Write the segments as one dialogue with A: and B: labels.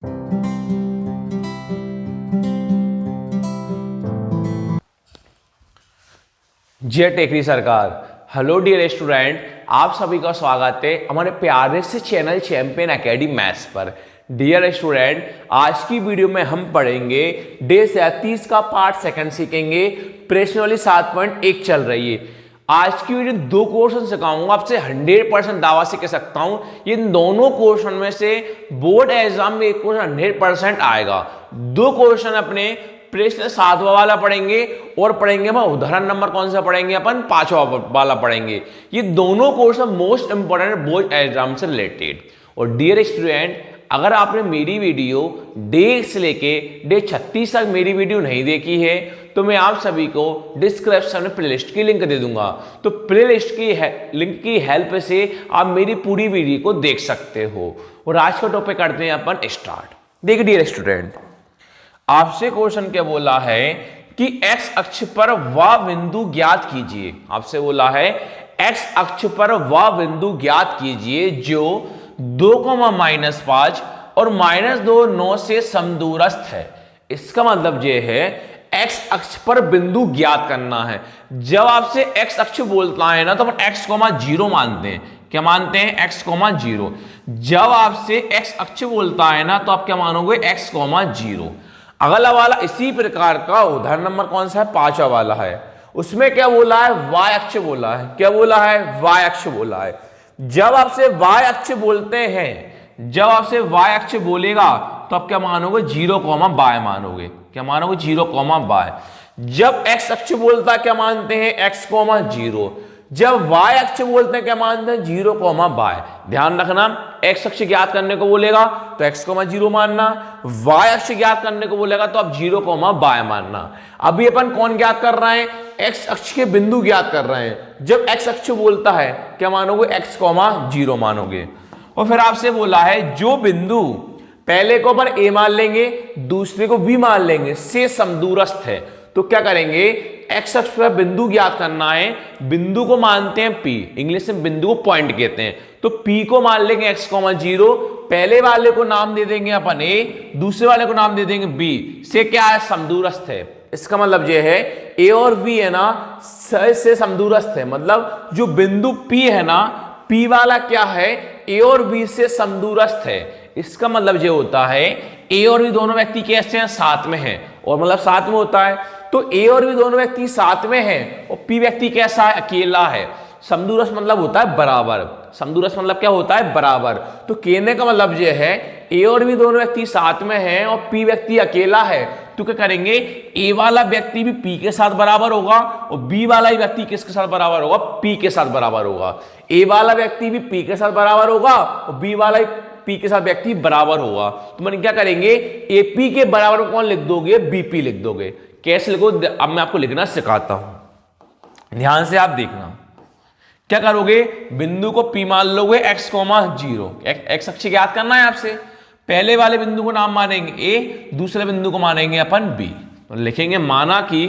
A: जय टेकरी सरकार। Hello dear student, आप सभी का स्वागत है हमारे प्यारे से चैनल चैंपियन एकेडमी मैथ्स पर। डियर स्टूडेंट, आज की वीडियो में हम पढ़ेंगे डे 37 का पार्ट सेकंड सीखेंगे। प्रश्नावली 7.1 चल रही है। आज की वीडियो दो क्वेश्चन सिखाऊंगा, आपसे 100% दावा से कह सकता हूं इन दोनों क्वेश्चन में से बोर्ड एग्जाम में एक क्वेश्चन 100% आएगा। दो क्वेश्चन अपने प्रश्न 7वां वाला पढ़ेंगे और पढ़ेंगे हम उदाहरण नंबर कौन सा पढ़ेंगे, अपन 5वां वाला पढ़ेंगे। ये दोनों course most important board exam से रिलेटेड। और डियर स्टूडेंट, अगर आपने मेरी वीडियो डे से लेके डे 36 तक मेरी वीडियो नहीं देखी है तो मैं आप सभी को डिस्क्रिप्शन में प्लेलिस्ट की लिंक दे दूंगा। तो प्लेलिस्ट की लिंक की हेल्प से आप मेरी पूरी वीडियो को देख सकते हो। और आज का टॉपिक करते हैं अपन स्टार्ट। देखिए डियर स्टूडेंट, आपसे क्वेश्चन क्या बोला है कि x अक्ष पर वह बिंदु ज्ञात कीजिए। आपसे बोला है x अक्ष पर वह बिंदु ज्ञात कीजिए जो 2,-5 और -2 9 से समदूरस्थ है। इसका मतलब ये है x अक्ष पर बिंदु ज्ञात करना है। जब आपसे x अक्ष बोलता है ना तो अपन x,0 मानते हैं। क्या मानते हैं? x,0। जब आपसे x अक्ष बोलता है ना तो आप क्या मानोगे? x,0। अगला वाला इसी प्रकार का उदाहरण नंबर कौन सा है? 5वां वाला है। उसमें क्या बोला है? y अक्ष बोला है। क्या बोला है? y अक्ष बोला है। जब आपसे y अक्ष बोलते हैं, जब आपसे y अक्ष बोलेगा तो आप क्या मानोगे? 0,y मानोगे। क्या मानोगे? 0,y। जब x अक्ष बोलता है क्या मानते हैं? x,0। जब y अक्ष बोलते हैं क्या मानते हैं? 0,y। ध्यान रखना, x अक्ष ज्ञात करने को बोलेगा तो x,0 मानना, y अक्ष ज्ञात करने को बोलेगा तो आप 0,y मानना। अभी अपन कौन ज्ञात कर रहे हैं? x अक्ष के बिंदु ज्ञात कर रहे हैं। जब x अक्ष बोलता है क्या मानोगे? x,0 मानोगे। और फिर आपसे बोला है जो बिंदु पहले को अपन a मान लेंगे, दूसरे को b मान लेंगे, से समदूरस्थ है। तो क्या करेंगे? x अक्ष पर बिंदु ज्ञात करना है। बिंदु को मानते हैं p, इंग्लिश में बिंदु को पॉइंट कहते हैं। तो p को मान लेंगे x,0। पहले वाले को नाम दे देंगे अपन a, दूसरे वाले को नाम दे देंगे b। से क्या है? समदूरस्थ है। इसका मतलब यह है a और b है ना से समदूरस्थ है। मतलब जो बिंदु p है ना, p वाला क्या है? a और b से समदूरस्थ है। इसका मतलब ये होता है a और b दोनों व्यक्ति कैसे हैं? साथ में हैं। और मतलब साथ में होता है तो a और b दोनों व्यक्ति साथ में हैं और p व्यक्ति कैसा है? अकेला है। समदूरस्थ मतलब होता है बराबर। समदूरस्थ मतलब क्या होता है? बराबर। तो कहने का मतलब ये है a और b दोनों व्यक्ति साथ में हैं और p व्यक्ति अकेला है। तो क्या करेंगे? a वाला व्यक्ति भी p के साथ बराबर होगा और b वाला व्यक्ति किसके साथ बराबर होगा? p के साथ बराबर होगा। a वाला व्यक्ति भी p के साथ बराबर होगा और b वाला p के साथ व्यक्ति बराबर होगा। तो मैंने क्या करेंगे? AP के बराबर में कौन लिख दोगे? BP लिख दोगे। कैसे लिखो? अब मैं आपको लिखना सिखाता हूं, ध्यान से आप देखना। क्या करोगे? बिंदु को P मान लोगे x,0। x अक्ष ज्ञात करना है आपसे। पहले वाले बिंदु को नाम मानेंगे A, दूसरे बिंदु को मानेंगे अपन B। तो लिखेंगे माना कि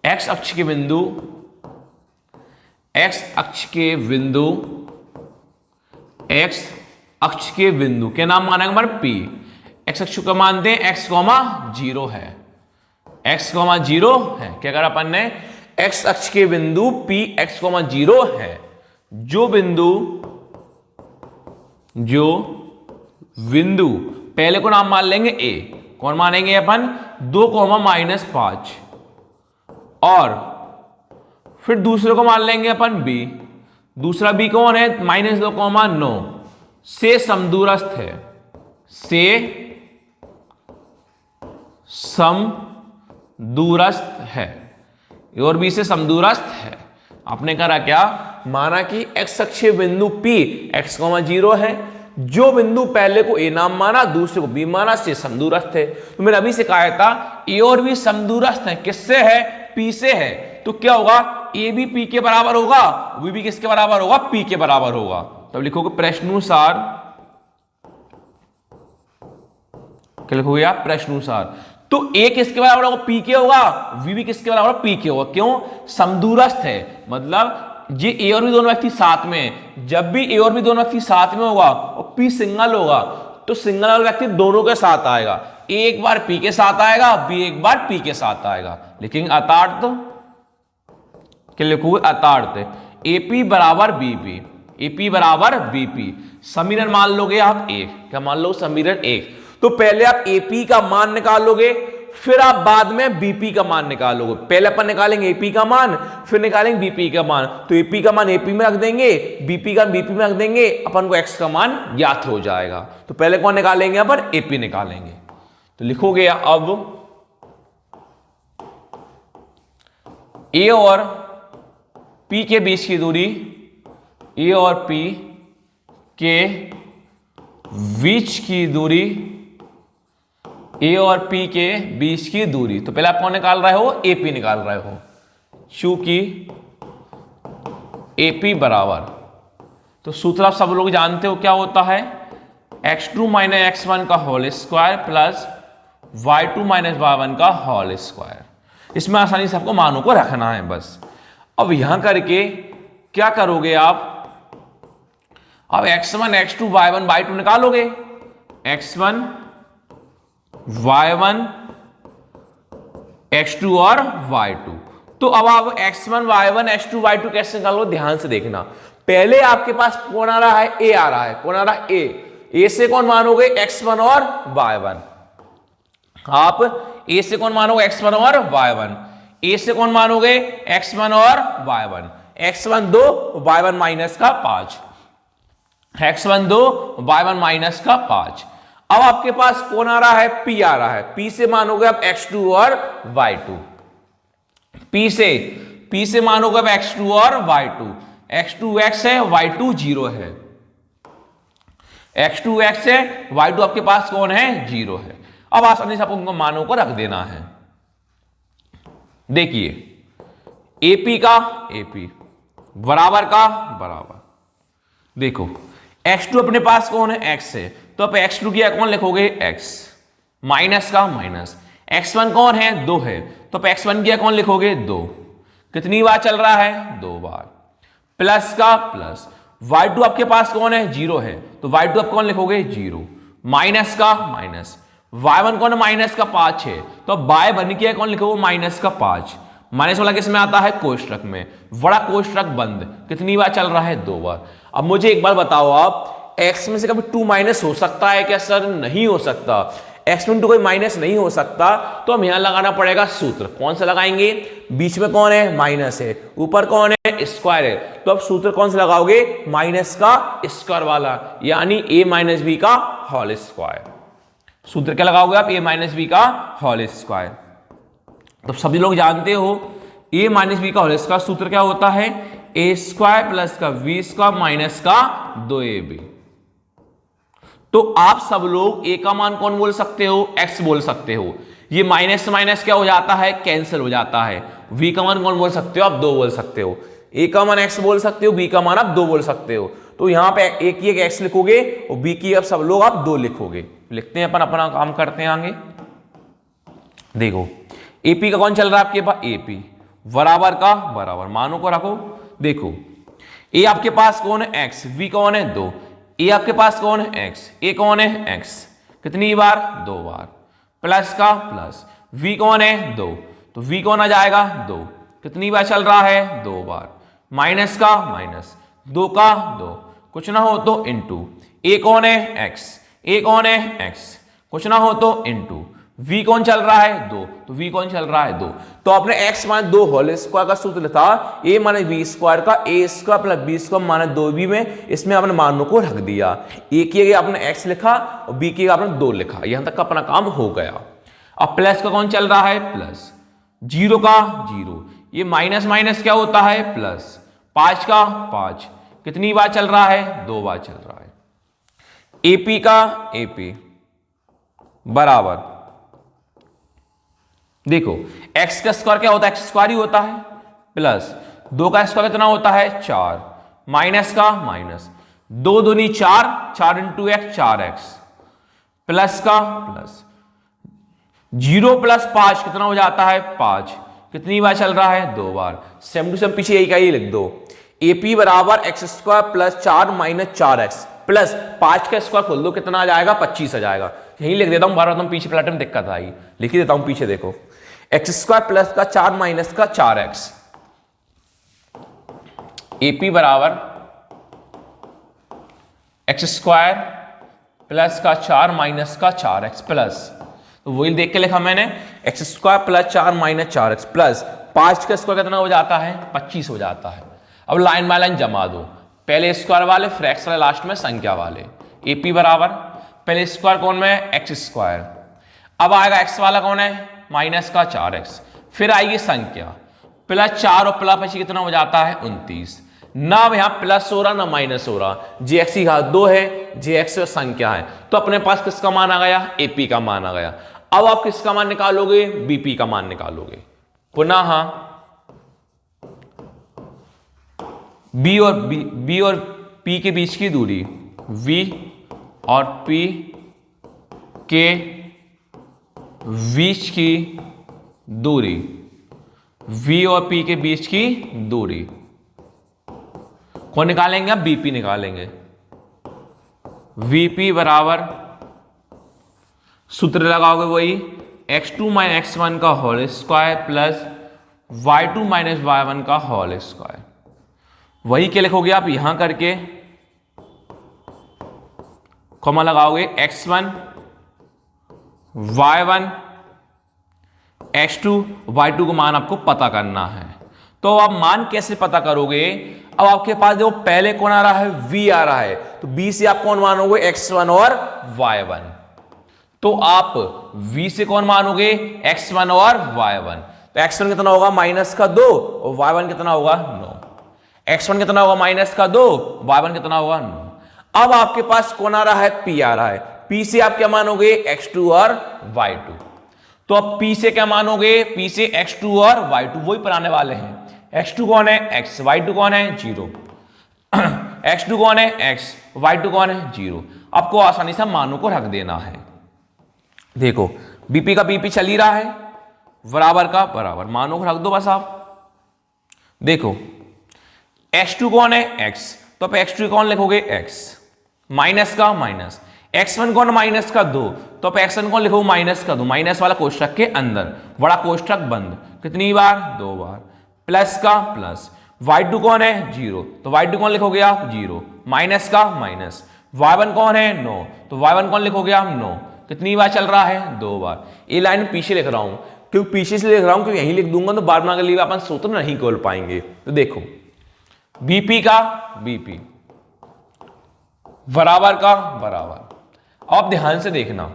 A: x अक्ष के बिंदु, x अक्ष के बिंदु, x अक्ष के बिंदु के नाम मानेंगे हमारे P। x अक्ष को मानते हैं x,0 है। x,0 है। क्या करा अपन ने? x अक्ष के बिंदु P x,0 है। जो बिंदु पहले को नाम मान लेंगे A। कौन मानेंगे अपन? 2,-5। और फिर दूसरे को मान लेंगे अपन B। दूसरा B कौन है? -2,9 से समदूरस्थ है। से समदूरस्थ है और B से समदूरस्थ है। आपने करा क्या? माना कि x अक्षीय बिंदु P x,0 है। जो बिंदु पहले को A नाम माना, दूसरे को B माना, से समदूरस्थ है। तो मैंने अभी सिखाया था A और B समदूरस्थ है। किससे है? P से है। तो क्या होगा? A भी P के बराबर होगा, B भी किसके बराबर होगा? P के बराबर होगा। तब लिखोगे प्रश्नानुसार। क्या लिखोगे आप? प्रश्नानुसार। तो A किसके बराबर होगा? P के होगा, V भी किसके बराबर? P के होगा। क्यों? समदूरस्थ है। मतलब ये ए और बी दोनों व्यक्ति साथ में हैं, जब भी ए और बी दोनों व्यक्ति साथ में होगा और पी सिंगल होगा तो सिंगल वाला व्यक्ति दोनों के साथ आएगा। ए एक बार पी के साथ आएगा, बी एक बार पी के साथ आएगा। लेकिन अतार्त क्या लिखोगे? अतार्त एपी बराबर बीपी, एपी बराबर बीपी। समीकरण मान लोगे आप एक, क्या मान लो? समीकरण एक। तो पहले आप एपी का मान निकालोगे, फिर आप बाद में बीपी का मान निकालोगे। पहले अपन निकालेंगे एपी का मान, फिर निकालेंगे बीपी का मान। तो एपी का मान एपी में रख देंगे, बीपी का बीपी में रख देंगे, अपन को एक्स का मान ज्ञात हो जाएगा। तो पहले कौन निकालेंगे? अपन एपी निकालेंगे। तो लिखोगे अब ए और पी के बीच की दूरी, ए और पी के बीच की दूरी, ए और पी के बीच की दूरी। तो पहले आप कौन निकाल रहे हो? एपी निकाल रहे हो, चूंकि एपी बराबर, तो सूत्र आप सब लोग जानते हो क्या होता है? x2 माइनस x1 का whole square plus y2 minus y1 का होल स्क्वायर। इसमें आसानी से आपको मानों को रखना है बस। अब यहां करके क्या करोगे आप? अब x1 x2 y1 y2 निकालोगे, x1 y1 x2 और y2। तो अब आप x1 y1 x2 y2 कैसे निकालो? ध्यान से देखना। पहले आपके पास कौन आ रहा है? a आ रहा है। कौन आ रहा है? a से कौन मानोगे? x1 और y1। आप a से कौन मानोगे? x1 और y1। a से कौन मानोगे? x1 और y1। x1 2 y1 माइनस का 5, x1 2 y1 माइनस का 5। अब आपके पास कौन आ रहा है? P आ रहा है। P से मानोगे आप x2 और y2। P से मानोगे आप x2 और y2। x2 x है, y2 0 है। x2 x है, y2 आपके पास कौन है? 0 है। अब आसानी से आपको उनको मानों को रख देना है। देखिए AP का AP बराबर का बराबर। देखो x2 अपने पास कौन है? x है, तो आप x2 की कौन लिखोगे? x माइनस का माइनस। x1 कौन है? 2 है, तो आप x1 की कौन लिखोगे? 2। कितनी बार चल रहा है? 2 बार। प्लस का प्लस। y2 आपके पास कौन है? 0 है, तो y2 आप कौन लिखोगे? 0। माइनस का माइनस। y1 कौन है? माइनस का 5 है, तो बाय बन के कौन लिखोगे? माइनस का 5। माइनस वाला किस में आता है? कोष्ठक में। बड़ा कोष्ठक बंद। कितनी बार चल रहा है? 2 बार। अब मुझे एक बार बताओ आप, x में से कभी 2 माइनस हो सकता है क्या? सर नहीं हो सकता। x में 2 कोई माइनस नहीं हो सकता, तो हम यहां लगाना पड़ेगा सूत्र। कौन सा लगाएंगे? बीच में कौन है? माइनस है, ऊपर कौन है? स्क्वायर है, तो अब सूत्र कौन सा लगाओगे? माइनस का स्क्वायर वाला, यानी a माइनस बी का होल स्क्वायर। सूत्र क्या लगाओगे आप? a माइनस बी का होल स्क्वायर। तो सभी लोग जानते हो a माइनस बी का होल स्क्वायर सूत्र क्या होता है? a स्क्वायर प्लस का v स्क्वायर माइनस का 2ab। तो आप सब लोग a का मान कौन बोल सकते हो? x बोल सकते हो। ये माइनस माइनस क्या हो जाता है? कैंसिल हो जाता है। v का मान कौन बोल सकते हो? आप 2 बोल सकते हो। a का मान x बोल सकते हो, b का मान आप 2 बोल सकते हो। तो यहां पे a की एक x लिखोगे और b की अब सब लोग आप 2 लिखोगे। लिखते हैं, अपन अपना काम करते हैं आगे। देखो AP का कौन चल रहा है आपके पास? AP बराबर का बराबर, मानों को रखो। देखो A आपके पास कौन है? X। V कौन है? 2। A आपके पास कौन है? X। A कौन है? X। कितनी बार? 2 बार। प्लस का प्लस। V कौन है? 2, तो V कौन आ जाएगा? 2। कितनी बार चल रहा है? 2 बार। माइनस का माइनस, 2 का 2, कुछ ना हो तो इंटू। A कौन है? X। A कौन है? X, कुछ ना हो तो इंटू। v कौन चल रहा है? 2, तो v कौन चल रहा है? 2। तो आपने x माइनस 2 होल स्क्वायर का सूत्र था a माइनस बी स्क्वायर का, a square plus b square minus 2b में, इसमें आपने मानों को रख दिया। a की जगह आपने x लिखा और b की जगह आपने 2 लिखा। यहां तक का अपना काम हो गया। अब प्लस का कौन चल रहा है? प्लस। 0 का 0, ये माइनस माइनस क्या होता है? प्लस। 5 का 5, कितनी बार चल रहा है? 2 बार चल रहा है। AP का AP बराबर, देखो x का स्क्वायर क्या होता है? x स्क्वायर ही होता है, प्लस 2 का स्क्वायर कितना होता है? 4, माइनस का माइनस, 2 दूनी 4, 4 इंटू x 4x, प्लस का प्लस। 0 प्लस 5 कितना हो जाता है? 5, कितनी बार चल रहा है? 2 बार। सेम टू सेम पीछे यही का ही लिख दो। ए पी बराबर x square plus 4 minus 4x plus 5 का स्क्वायर खोल दो, कितना आ जाएगा? 25 आ जाएगा। यही लिख देता हूं, बार बार पीछे पलटने में दिक्कत आई, लिख देता हूं पीछे। देखो एक्स स्क्वायर प्लस का 4 माइनस का 4x, ए पी बराबर एक्स स्क्वायर प्लस का 4 माइनस का 4x प्लस, तो वही देख के लिखा मैंने, x square plus 4 minus 4x plus 5 का स्क्वायर कितना हो जाता है? 25 हो जाता है। अब लाइन बाय लाइन जमा दो, पहले स्क्वायर वाले फिर एक्स वाले लास्ट में संख्या वाले। ए पी बराबर पहले स्क्वायर कौन में? एक्स स्क्वायर, अब आएगा एक्स वाला कौन है? माइनस का 4x, फिर आएगी संख्या प्लस 4 और प्लस 25 कितना हो जाता है? 29। ना अब यहां प्लस हो रहा ना माइनस हो रहा, जे एक्स की घात 2 है, जे एक्स संख्या है, तो अपने पास किसका मान आ गया? एपी का मान आ गया। अब आप किसका मान निकालोगे? बीपी का मान निकालोगे। पुनः बी और पी के बीच की दूरी, वी और पी के बीच की दूरी, वी और पी के बीच की दूरी कौन निकालेंगे? अब बीपी निकालेंगे। वीपी बराबर सूत्र लगाओगे वही x2 माइनस x1 का whole square plus y2 minus y1 का होल स्क्वायर। वही क्या लिखोगे आप यहां करके, कॉमा लगाओगे x1 y1 x2 y2 को मान आपको पता करना है। तो आप मान कैसे पता करोगे? अब आपके पास देखो पहले कौन आ रहा है? v आ रहा है, तो b से आप कौन मानोगे? x1 और y1। तो आप v से कौन मानोगे? x1 और y1। तो x1 कितना होगा? माइनस का 2 और y1 कितना होगा? 9। x1 कितना होगा? माइनस का 2, y1 कितना होगा? 9। अब आपके पास कौन आ रहा है? p आ रहा है, p से आप क्या मानोगे? x2 और y2। तो अब p से क्या मानोगे? p से x2 और y2 वही पढ़ाने वाले हैं। x2 कौन है? x, y2 कौन है? 0। x2 कौन है? x, y2 कौन है? 0। आपको आसानी से मानों को रख देना है। देखो बीपी का बीपी चल ही रहा है, बराबर का बराबर, मानों को रख दो बस आप। देखो x2 कौन है? x, तो आप x2 कौन लिखोगे? x, माइनस का माइनस, x1 कौन? माइनस का 2, तो आप x1 कौन लिखोगे? माइनस का 2, माइनस वाला कोष्ठक के अंदर, बड़ा कोष्ठक बंद, कितनी बार? 2 बार, प्लस का प्लस, y2 कौन है? 0, तो y2 कौन लिखोगे आप? 0, माइनस का माइनस, y1 कौन है? 9, तो y1 कौन लिखोगे आप? 9, कितनी बार चल रहा है? 2 बार। ये लाइन पीछे लिख रहा हूं, क्योंकि पीछे से लिख रहा हूं, क्योंकि यहीं लिख दूंगा तो बार बार के लिए अपन सूत्र नहीं खोल पाएंगे। तो देखो बीपी का बीपी बराबर का बराबर। आप ध्यान से देखना,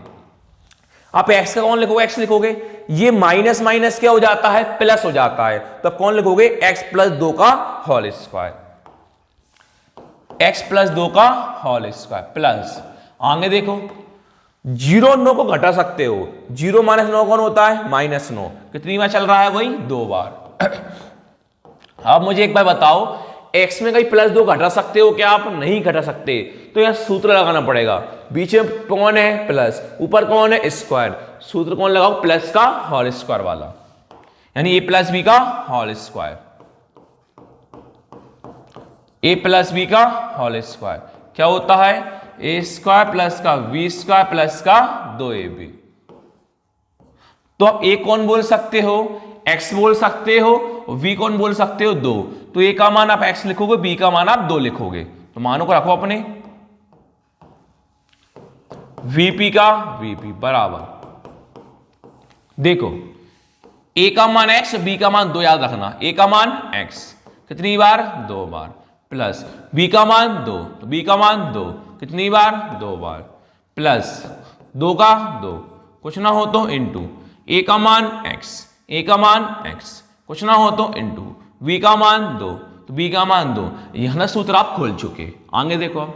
A: आप x का कौन लिखोगे? x लिखोगे, ये माइनस माइनस क्या हो जाता है? प्लस हो जाता है, तो कौन लिखोगे? x प्लस 2 का होल स्क्वायर, x प्लस 2 का होल स्क्वायर प्लस, आगे देखो 0 9 को घटा सकते हो, 0 माइनस 9 कौन होता है? माइनस 9, कितनी बार चल रहा है? वही 2 बार। अब मुझे एक बार बताओ, x में कहीं प्लस 2 घटा सकते हो क्या? आप नहीं घटा सकते, तो यहां सूत्र लगाना पड़ेगा। बीच में कौन है? प्लस, ऊपर कौन है? स्क्वायर, सूत्र कौन लगाओ? प्लस का होल स्क्वायर वाला, यानी a प्लस बी का whole square, a plus B का होल स्क्वायर क्या होता है? a स्क्वायर प्लस का v स्क्वायर प्लस का 2ab। तो आप a कौन बोल सकते हो? x बोल सकते हो, v कौन बोल सकते हो? 2। तो a का मान आप x लिखोगे, b का मान आप 2 लिखोगे, तो मानों को रखो अपने। vp का vp बराबर, देखो a का मान x, b का मान 2, याद रखना, a का मान x कितनी बार? 2 बार, प्लस b का मान 2, तो b का मान 2 कितनी बार? 2 बार, प्लस 2 का 2, कुछ ना हो तो इंटू, a का मान x, a का मान x, कुछ ना हो तो इंटू, b का मान 2, तो b का मान 2। यह ना सूत्र आप खोल चुके। आगे देखो आप,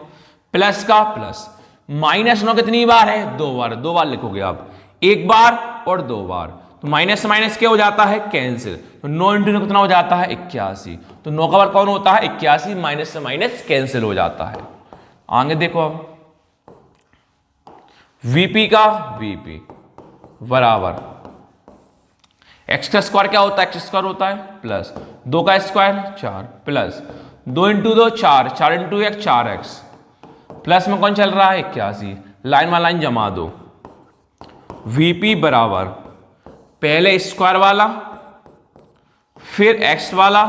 A: प्लस का प्लस, माइनस 9 कितनी बार है? 2 बार, 2 बार लिखोगे आप, 1 बार और 2 बार, तो माइनस माइनस क्या हो जाता है? कैंसिल, तो 9 इंटू 9 कितना हो जाता है? 81, तो 9 का बार कौन होता है? 81, माइनस से माइनस कैंसिल हो जाता है। आगे देखो अब, वीपी का वीपी बराबर, एक्स का स्क्वायर क्या होता है? एक्स स्क्वायर होता है, प्लस 2 का square 4, plus 2 into 2 4, 4 into 1 4x, plus में कौन चल रहा है 81, लाइन वाला लाइन जमा दो। Vp बराबर पहले स्क्वायर वाला फिर x वाला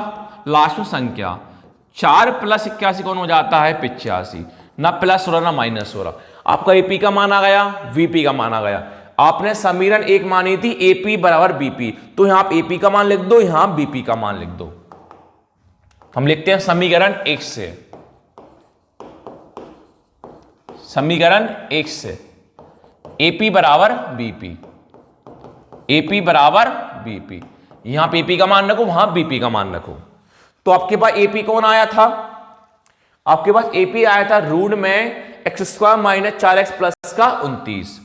A: लास्ट में संख्या, 4 प्लस 81 कौन हो जाता है 85, ना प्लस हो रहा ना माइनस हो रहा। आपका एपी का मान आ गया, वीपी का मान आ गया। आपने समीकरण एक मानी थी एपी बराबर बीपी, तो यहां आप एपी का मान लिख दो, यहां बीपी का मान लिख दो। हम लिखते हैं समीकरण 1 से, समीकरण 1 से एपी बराबर बीपी, एपी बराबर बीपी, यहां पे एपी का मान रखो, वहां बीपी का मान रखो। तो आपके पास एपी कौन आया था, आपके पास एपी आया था रूट में x square minus 4x plus का 29।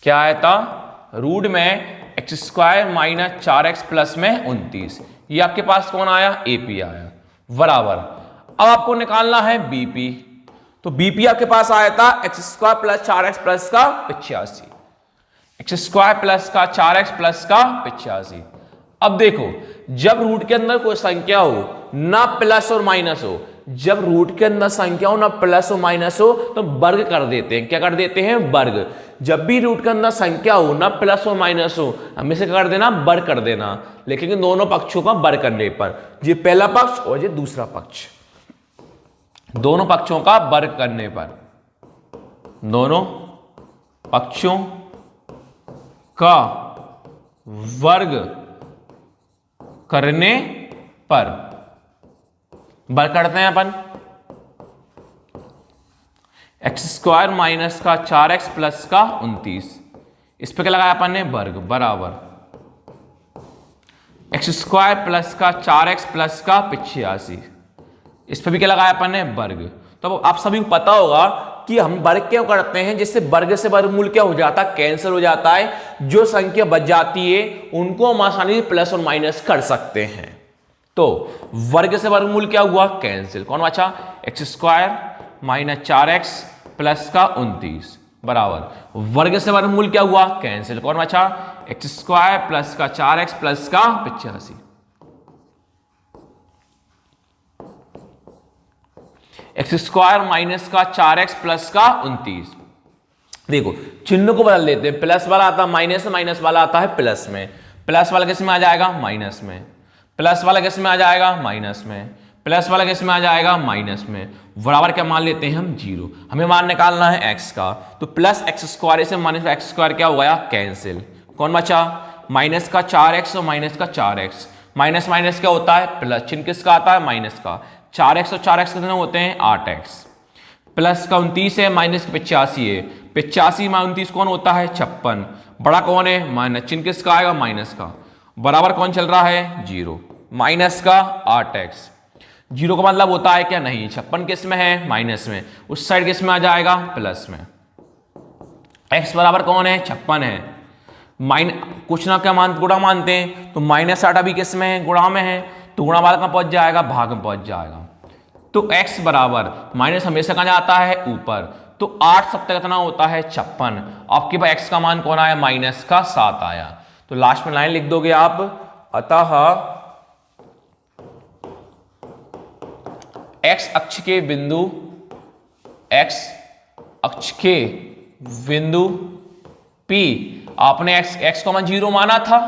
A: क्या आया था, रूट में x square minus 4x plus में 29। ये आपके पास कौन आया, एपी आया, बराबर। अब आपको निकालना है बीपी, तो बीपी आपके पास आया था x square plus 4x plus का 85, एक्स स्क्वायर प्लस का 4x प्लस का 85। अब देखो, जब रूट के अंदर कोई संख्या हो ना प्लस और माइनस हो, जब रूट के अंदर संख्या हो ना प्लस और माइनस हो, तो वर्ग कर देते हैं। क्या कर देते हैं, वर्ग। जब भी रूट के अंदर संख्या हो ना प्लस और माइनस हो, हमेशा क्या कर देना, वर्ग कर देना। लेकिन दोनों पक्षों का वर्ग करने पर, ये पहला पक्ष और ये दूसरा पक्ष, दोनों पक्षों का वर्ग करने पर, दोनों पक्षों का वर्ग करने पर, वर्ग करते हैं अपन, एक्स स्क्वायर माइनस का 4x प्लस का 29, इस पे क्या लगाया अपन ने, वर्ग, बराबर एक्स स्क्वायर प्लस का 4x प्लस का 85, इस पे भी क्या लगाया अपन ने, वर्ग। तो आप सभी को पता होगा कि हम वर्ग क्यों करते हैं, जिससे वर्ग से वर्गमूल क्या हो जाता है, कैंसिल हो जाता है। जो संख्या बच जाती है उनको हम आसानी से प्लस और माइनस कर सकते हैं। तो वर्ग से वर्गमूल क्या हुआ, कैंसिल। कौन बचा, x square minus 4x plus का 29, बराबर वर्ग से वर्गमूल क्या हुआ, कैंसिल। कौन बचा, एक्स स्क्वायर प्लस का 4x प्लस का 85, एक्स स्क्वायर माइनस का 4x प्लस का 29। देखो चिन्ह को बदल देते हैं, प्लस वाला आता है माइनस में, माइनस वाला आता है प्लस में। प्लस वाला किस में आ जाएगा, माइनस में। प्लस वाला किस में आ जाएगा, माइनस में। प्लस वाला किस में आ जाएगा, माइनस में। बराबर क्या मान लेते हैं हम, 0। हमें मान निकालना है x का, तो प्लस एक्स स्क्वायर से माइनस एक्स स्क्वायर क्या हो गया, कैंसिल। कौन बचा, माइनस का 4x और माइनस का 4x। माइनस माइनस क्या होता है, प्लस। चिन्ह किसका आता है, माइनस का। 4x और 4x कितने होते हैं, 8x। प्लस का 29 है, माइनस 85 है। 85 में 29 कौन होता है, 56। बड़ा कौन है, माइनस। चिन्ह किसका आएगा, माइनस का। बराबर कौन चल रहा है, 0। माइनस का 8x। 0 का मतलब होता है क्या, नहीं। 56 किस में है, माइनस में। उस साइड किस में आ जाएगा, प्लस में। x बराबर कौन है, 56 है। कुछ ना क्या गुणा मानते हैं, तो -8 अभी किस में है, गुणा में है, तो गुणा वाला कहां पहुंच जाएगा, भाग में पहुंच जाएगा। तो x बराबर माइनस हमेशा कहां जाता है, ऊपर। तो 8 सप्ताह कितना होता है, 56। आपके पास x का मान कौन आया, माइनस का 7 आया। तो लास्ट में लाइन लिख दोगे आप, अतः x अक्ष के बिंदु, x अक्ष के बिंदु P, आपने x का मान 0 माना था,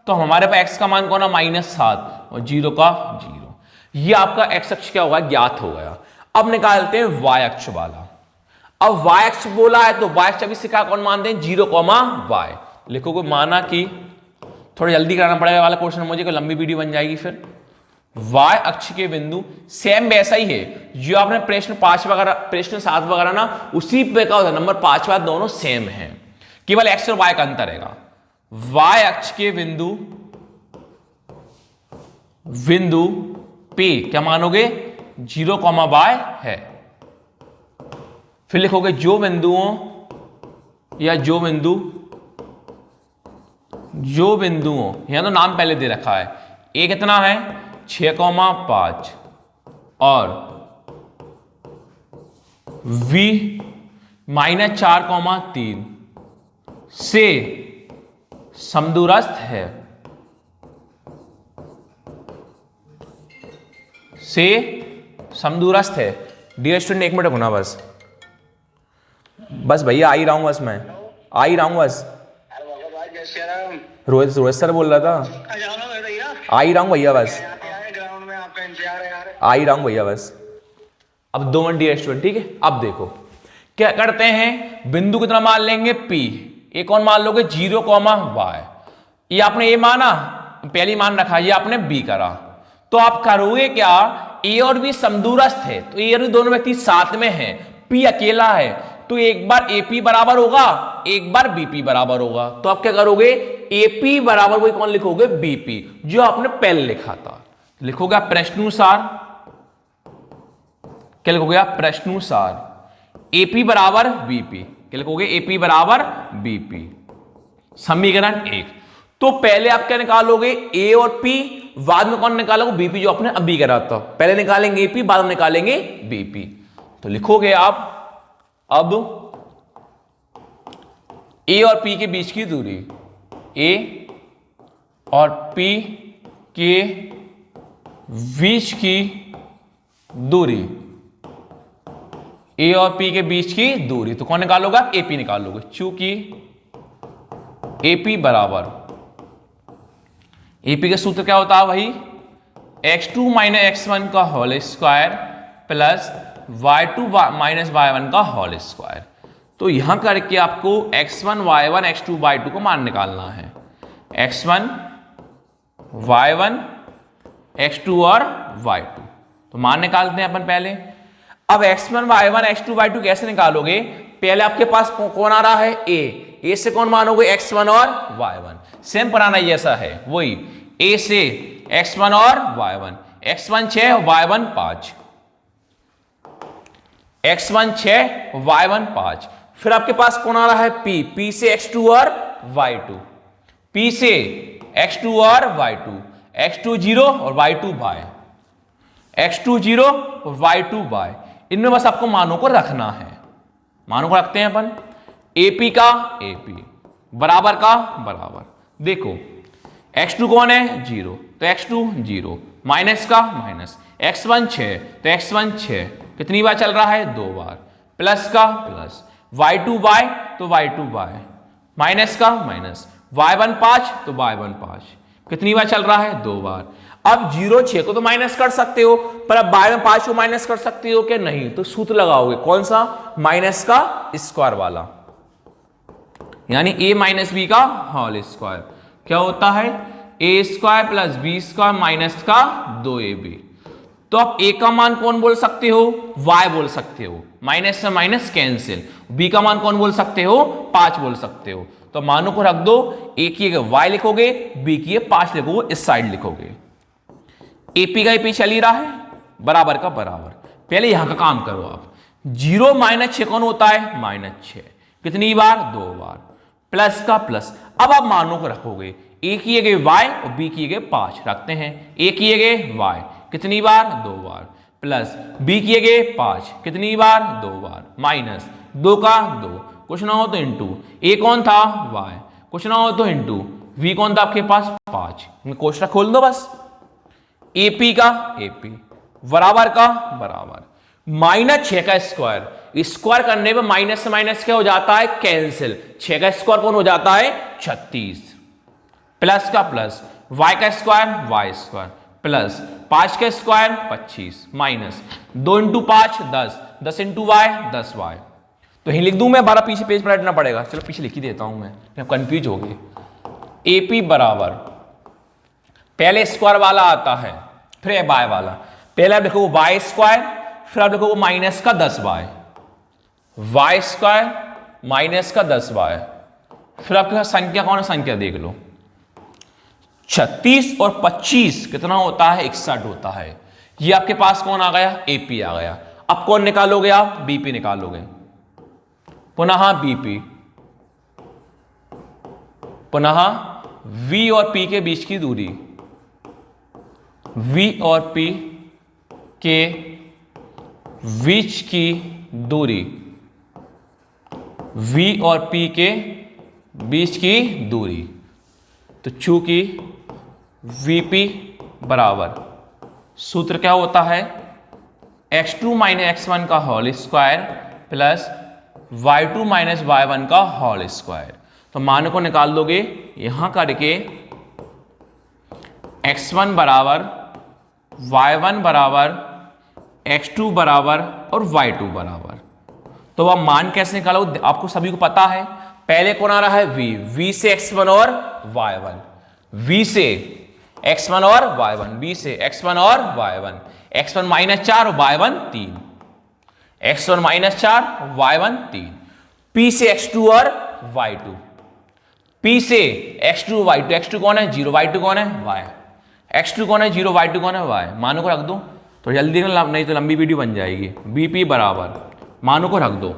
A: तो हमारे पास x का मान कौन है, -7 और 0 का 0। ये आपका x अक्ष क्या होगा, ज्ञात हो गया। अब निकालते हैं y अक्ष वाला। अब y अक्ष बोला है तो y अक्ष अभी सिखा कौन मानते हैं, 0, y। लिखोगे माना कि, थोड़ा जल्दी कराना पड़ेगा वाला क्वेश्चन, मुझे कोई लंबी वीडियो बन जाएगी फिर। y अक्ष के बिंदु सेम वैसा ही है जो आपने प्रश्न 5 वगैरह, प्रश्न 7 वगैरह ना, उसी पे का होता है। नंबर 5 वाला दोनों सेम है, केवल x और y का अंतर रहेगा। y अक्ष के बिंदु P क्या मानोगे, 0, y है। फिर लिखोगे जो बिंदुओं या जो बिंदुओं, यहां तो नाम पहले दे रखा है। a कितना है, 6,5 और v -4,3 से समदूरस्थ है, से समदूरस्थ है। डियर स्टूडेंट एक मिनट होना बस भैया आ ही रहा हूँ, बस मैं आ ही रहा हूँ बस। रोहित सर बोल रहा था, आ ही रहा हूँ भैया बस, आ ही रहा हूँ भैया बस। अब 2 मिनट डियर स्टूडेंट, ठीक है। अब देखो क्या करते हैं, बिंदु कितना मान लेंगे P, एक और मान लोगे 0,y। ये आपने ए माना, पहली मान रखा, ये आपने B करा, तो आप करोगे क्या, A और B समदूरस्थ है, तो ये दोनों व्यक्ति साथ में हैं, P अकेला है, तो एक बार AP बराबर होगा, एक बार BP बराबर होगा। तो आप क्या करोगे, AP बराबर वही कौन लिखोगे, BP, जो आपने पहले लिखा था। लिखोगे आप प्रश्नानुसार, क्या लिखोगे आप, प्रश्नानुसार AP बराबर BP, क्या लिखोगे, AP बराबर BP, समीकरण 1। तो पहले आप क्या निकालोगे, A और P, बाद में कौन निकालोगे, BP, जो आपने अभी करा था। पहले निकालेंगे AP, बाद में निकालेंगे BP। तो लिखोगे आप अब A और P के बीच की दूरी, A और P के बीच की दूरी, A और P के बीच की दूरी, तो कौन निकालोगे आप, AP निकालोगे। चूंकि AP बराबर, AP का सूत्र क्या होता है वही, x2 माइनस x1 का whole square plus y2 minus y1 का होल स्क्वायर। तो यहां करके आपको x1 y1 x2 y2 को मान निकालना है, x1 y1 x2 और y2। तो मान निकालते हैं अपन पहले। अब x1 y1 x2 y2 कैसे निकालोगे, पहले आपके पास कौन आ रहा है, a से कौन मानोगे, x1 और y1, सेम पुराना जैसा है वही, a से x1 और y1, x1 6 y1 5, x1 6 y1 5। फिर आपके पास कौन आ रहा है, p से x2 और y2, p से x2 और y2, x2 0 और y2 y, x2 0 और y2 y। इनमें बस आपको मानों को रखना है, मानों को रखते हैं अपन, AP का AP, बराबर का बराबर। देखो x2 कौन है, 0, तो x2 0, माइनस का माइनस, x1 6, तो x1 6 कितनी बार चल रहा है, 2 बार, प्लस का प्लस, y2 y, तो y2 y, माइनस का माइनस, y1 5, तो y1 5 कितनी बार चल रहा है, 2 बार। अब 0 6 को तो माइनस कर सकते हो, पर अब y1 5 को माइनस कर सकते हो क्या, नहीं, तो सूत्र लगाओगे कौन सा, माइनस का स्क्वायर वाला, यानी a माइनस बी का होल स्क्वायर। क्या होता है, a square plus B square minus का 2ab। तो आप a का मान कौन बोल सकते हो, y बोल सकते हो, माइनस से माइनस कैंसिल। b का मान कौन बोल सकते हो, 5 बोल सकते हो। तो मानों को रख दो, a की y लिखोगे, b की 5 लिखोगे, इस साइड लिखोगे। AP का AP चल ही रहा है, बराबर का बराबर। पहले यहां का काम करो आप, 0 माइनस 6 कौन होता है, -6, कितनी बार, 2 बार, प्लस का प्लस। अब आप मानों को रखोगे, a किए गए y और b किए गए 5 रखते हैं, a किए गए y कितनी बार, 2 बार, प्लस b किए गए 5 कितनी बार, 2 बार, माइनस 2 का 2, कुछ ना हो तो इंटू, a कौन था, y, कुछ ना हो तो इंटू, v कौन था आपके पास, 5। कोष्टक खोल दो बस, AP का AP, बराबर का बराबर, -6 का स्क्वायर, स्क्वायर करने पे माइनस से माइनस क्या हो जाता है, कैंसिल, 6 का स्क्वायर कौन हो जाता है, 36, प्लस का प्लस, y का स्क्वायर y स्क्वायर, प्लस 5 का square 25, minus 2 into 5 10, 10 into y 10y। तो यही लिख दूं मैं, 12 पीछे पेज पलटना पड़ेगा, चलो पीछे लिख ही देता हूं मैं कंफ्यूज हो गए। AP बराबर, पहले स्क्वायर वाला आता है, फिर y वाला, पहले आप लिखो y स्क्वायर, फिर आप लिखो माइनस का 10y, y स्क्वायर माइनस का 10y, फिर आपके पास संख्या कौन है, संख्या देख लो, 36 और 25 कितना होता है, 61 होता है। ये आपके पास कौन आ गया, AP आ गया। अब कौन निकालोगे आप, BP निकालोगे, पुनः BP, पुनः V और P के बीच की दूरी, V और P के बीच की दूरी, V और P के बीच की दूरी। तो चूंकि VP बराबर सूत्र क्या होता है, x2 माइनस x1 का whole square plus y2 minus y1 का होल स्क्वायर। तो मान को निकाल दोगे यहां करके x1 बराबर y1 बराबर x2 बराबर और y2 बराबर। तो अब मान कैसे निकालो, आपको सभी को पता है। पहले कौन आ रहा है, v से x1 और y1, v से x1 और y1, v से x1 और y1, x1 माइनस 4 और y1 3, x1 minus 4 y1 3, p से x2 और y2, p से x2 y2, x2 कौन है 0, y2 कौन है y, x2 कौन है 0, y2 कौन है y। मानों को रख दो तो जल्दी नहीं तो लंबी वीडियो बन जाएगी। bp बराबर मानों को रख दो,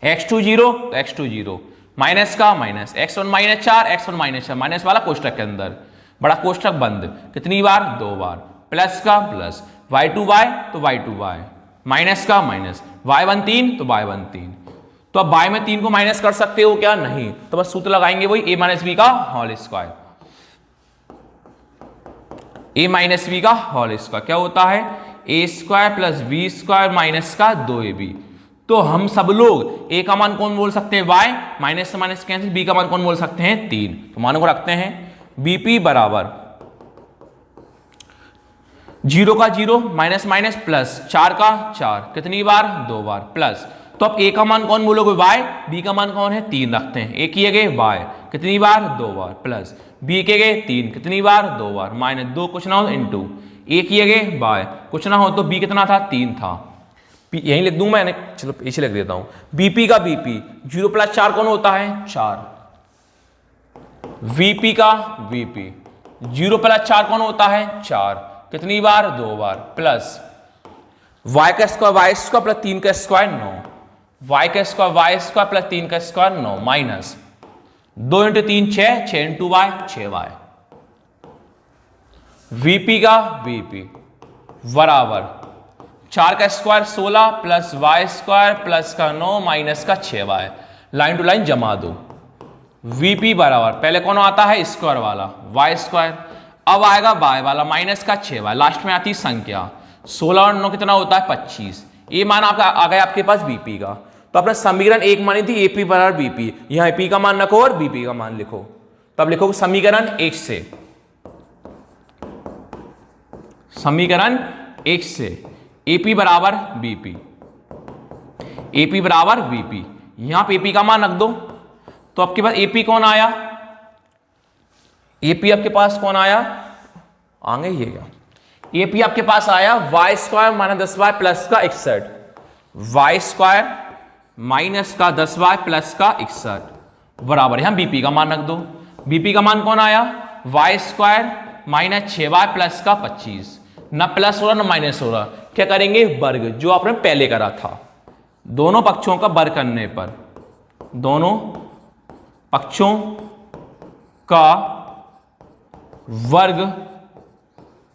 A: x2 0 तो x2 0, माइनस का minus, x1 minus 4 x1 minus 4, minus वाला कोष्टक के अंदर, बड़ा कोष्टक बंद, कितनी बार 2 बार, प्लस का प्लस, y2 y तो y2 y, माइनस का माइनस, y1 3 तो y1 3। तो अब y में 3 को माइनस कर सकते हो क्या, नहीं, तो बस सूत्र लगाएंगे वही a माइनस बी का whole square, a minus B का होल स्क्वायर क्या होता है, a square plus B square minus का 2ab। तो हम सब लोग a का मान कौन बोल सकते हैं y, माइनस से माइनस कैंसिल, b का मान कौन बोल सकते हैं 3। तो मानों को रखते हैं bp बराबर 0 का 0 माइनस माइनस प्लस 4 का 4, कितनी बार 2 बार, प्लस। तो अब a का मान कौन बोलोगे y, b का मान कौन है 3 रखते हैं, a किए गए y कितनी बार 2 बार, प्लस b के गए 3 कितनी बार 2 बार, माइनस 2 कुछ ना हो इंटू a किए गए y कुछ ना हो तो b कितना था 3 था, यहीं लिख दूं मैंने, चलो इसे लिख देता हूं, bp का bp 0 प्लस 4 कौन होता है 4, vp का vp 0 प्लस 4 कौन होता है 4, कितनी बार 2 बार, प्लस y का स्क्वायर प्लस 3 का स्क्वायर 9, y का स्क्वायर प्लस 3 का square 9, minus 2 into 3 6, 6 into y 6y, vp का vp बराबर 4 का square 16 plus y square plus का 9 माइनस का 6y, लाइन टू लाइन जमा दो, vp बराबर पहले कौन आता है स्क्वायर वाला y स्क्वायर, अब आएगा y वाला माइनस का 6y, लास्ट में आती संख्या 16 और 9 कितना होता है 25, ये मान आपका आ गया आपके पास bp का। तो आपने समीकरण 1 मानी थी ap बराबर bp, यहां p का मान रखो और bp का मान लिखो, तब लिखो समीकरण 1 से, समीकरण 1 से AP बराबर BP, AP बराबर BP, यहां पे AP का मान रख दो। तो आपके पास AP कौन आया, AP आपके पास कौन आया, आगे ये क्या, AP आपके पास आया y square minus 10y plus का 61, y स्क्वायर माइनस का 10y प्लस का 61 बराबर, यहां BP का मान रख दो, BP का मान कौन आया y square minus 6y plus का 25, ना प्लस हो रहा ना माइनस हो रहा, क्या करेंगे वर्ग, जो आपने पहले करा था, दोनों पक्षों का वर्ग करने पर, दोनों पक्षों का वर्ग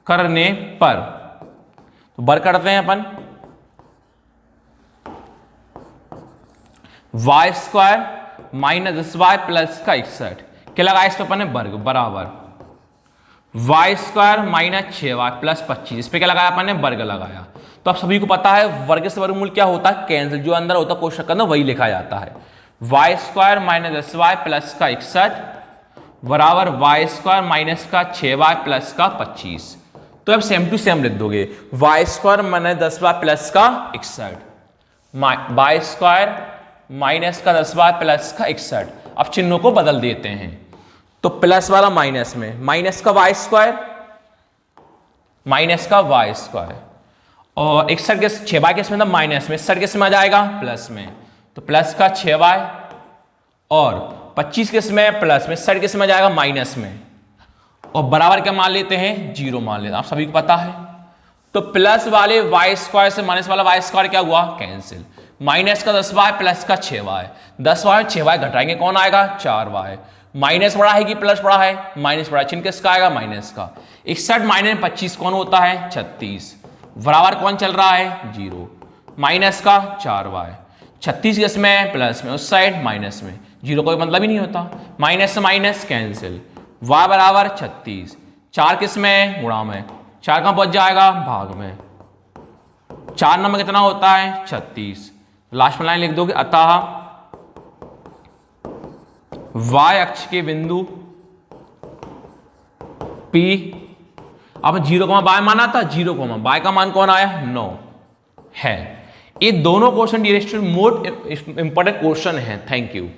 A: करने पर, तो वर्ग करते हैं अपन, y square minus 10y plus का 61, क्या लगाया इस पे अपन ने वर्ग बराबर y square minus 6y plus 25, इस पे क्या लगाया अपन ने वर्ग लगाया। तो आप सभी को पता है वर्ग से वर्गमूल क्या होता है कैंसिल, जो अंदर होता है कोष्टक के अंदर वही लिखा जाता है, y square minus 10y plus का 61 बराबर y स्क्वायर माइनस का 6y प्लस का 25। तो अब सेम टू सेम लिख दोगे, y square minus 10y plus का 61, y स्क्वायर माइनस का 10y प्लस का 61। अब चिन्हों को बदल देते हैं, तो प्लस वाला माइनस में, माइनस का y स्क्वायर माइनस का y स्क्वायर, और 61 के 6y किस में था माइनस में, 60 किस में आ जाएगा प्लस में, तो प्लस का 6y, और 25 किस में प्लस में, 60 किस में आ जाएगा माइनस में, और बराबर क्या मान लेते हैं 0 मान लेते हैं, आप सभी को पता है। तो प्लस वाले y स्क्वायर से माइनस वाला y स्क्वायर क्या हुआ कैंसिल, माइनस का 10y प्लस का 6y, 10y 6y घटाएंगे कौन आएगा 4y, माइनस बड़ा है कि प्लस बड़ा है, माइनस बड़ा, चिन्ह किसका आएगा माइनस का, 61 माइनस 25 कौन होता है 36, बराबर कौन चल रहा है 0, माइनस का 4y, 36 किस में प्लस में, उस साइड माइनस में, 0 कोई मतलब ही नहीं होता, माइनस से माइनस कैंसिल, y बराबर 36, 4 किस में गुणा में, 4 कहाँ पहुंच जाएगा, भाग में। 4 नंबर कितना होता है, 36। लास्ट में लाइन लिख दोगे, अतः y अक्ष के बिंदु P, अब 0, बाय माना था, 0, बाय का मान कौन आया, 9 है। ये दोनों क्वेश्चन मोस्ट इंपॉर्टेंट क्वेश्चन है। Thank you.